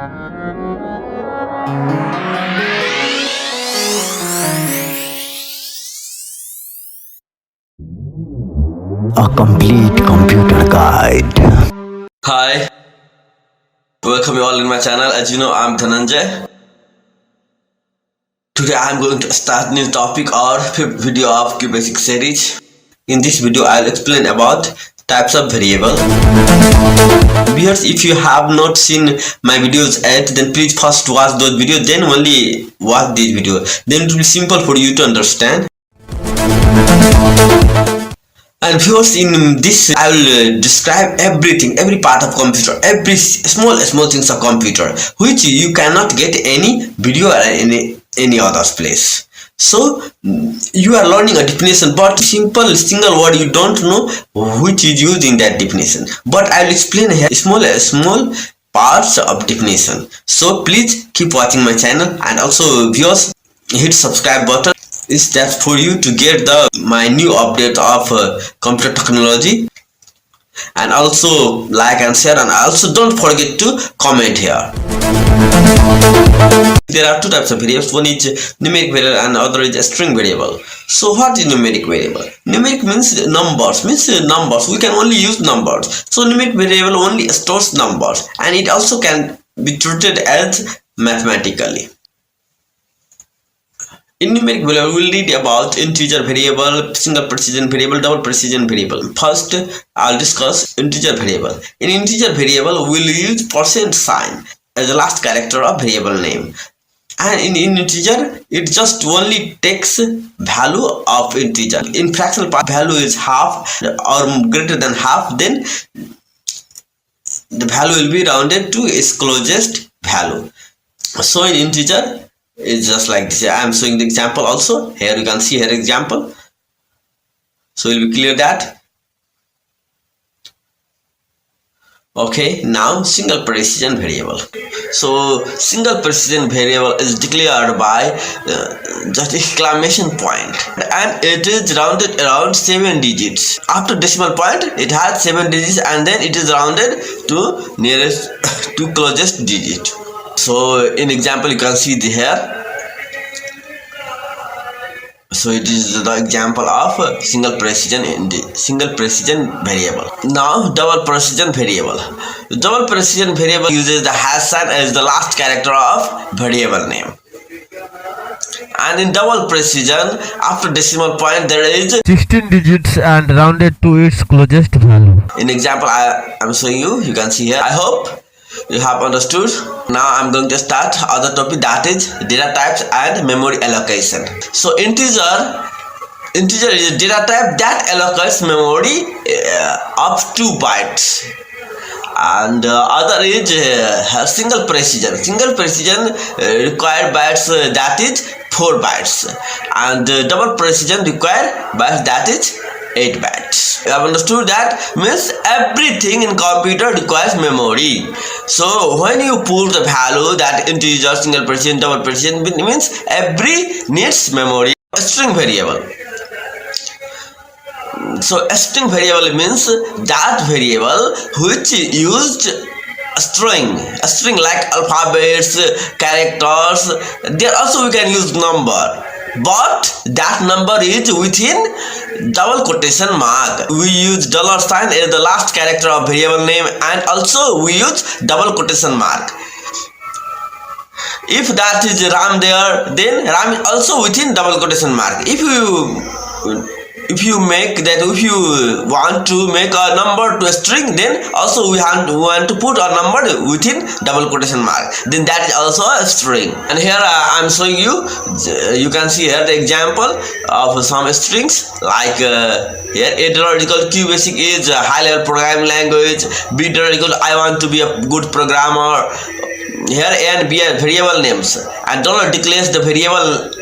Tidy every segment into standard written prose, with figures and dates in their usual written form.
A complete computer guide. Hi, welcome you all in my channel. As you know, I'm Dhananjay. Today I'm going to start new topic or fifth video of QBASIC series. In this video, I'll explain about types of variable. Viewers, if you have not seen my videos yet, then please first watch those videos, then only watch this video. Then it will be simple for you to understand. And viewers, in this I will describe everything, every part of computer, every small things of computer, which you cannot get any video or any other place. So you are learning a definition, but simple single word you don't know which is used in that definition. But I will explain here small parts of definition. So please keep watching my channel, and also viewers, hit subscribe button. Is that for you to get my new update of computer technology, and also like and share, and also don't forget to comment here. There are two types of variables. One is numeric variable and other is a string variable. So what is numeric variable? Numeric means numbers, we can only use numbers. So numeric variable only stores numbers, and it also can be treated as mathematically. In numeric variable, we will read about integer variable, single precision variable, double precision variable. First, I'll discuss integer variable. In integer variable, we will use percent sign as the last character of variable name. And in integer, it just only takes value of integer. In fractional part, value is half or greater than half, then the value will be rounded to its closest value. So in integer, it's just like this. I am showing the example also. Here you can see here example. So it will be clear that. Okay, now single precision variable. So single precision variable is declared by just exclamation point, and it is rounded around 7 digits. After decimal point, it has 7 digits, and then it is rounded to nearest to closest digit. So in example, you can see here. So it is the example of single precision variable. Now double precision variable. Double precision variable uses the hash sign as the last character of variable name. And in double precision, after decimal point, there is 16 digits and rounded to its closest value. In example, I am showing you. You can see here. I hope you have understood. Now I'm going to start other topic, that is data types and memory allocation. So integer is a data type that allocates memory up to 2 bytes, and other is single precision. Single precision required bytes, that is 4 bytes, and double precision required bytes, that is 8 bytes. You have understood that? Means everything in computer requires memory. So when you put the value that integer, single precision, double precision, means every needs memory. A string variable. So a string variable means that variable which used a string like alphabets, characters. There also we can use number, but that number is within double quotation mark. We use dollar sign as the last character of variable name, and also we use double quotation mark. If that is RAM there, then RAM is also within double quotation mark. If you want to make a number to a string, then also we want to put a number within double quotation mark, then that is also a string. And here I am showing you. You can see here the example of some strings, like here A is equal to QBASIC is a high level programming language. B is equal to I want to be a good programmer. Here A and B are variable names, and dollar declares the variable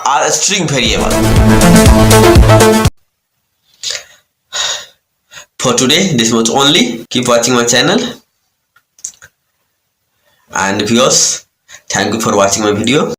are a string variable. For today, this much only. Keep watching my channel, and viewers, thank you for watching my video.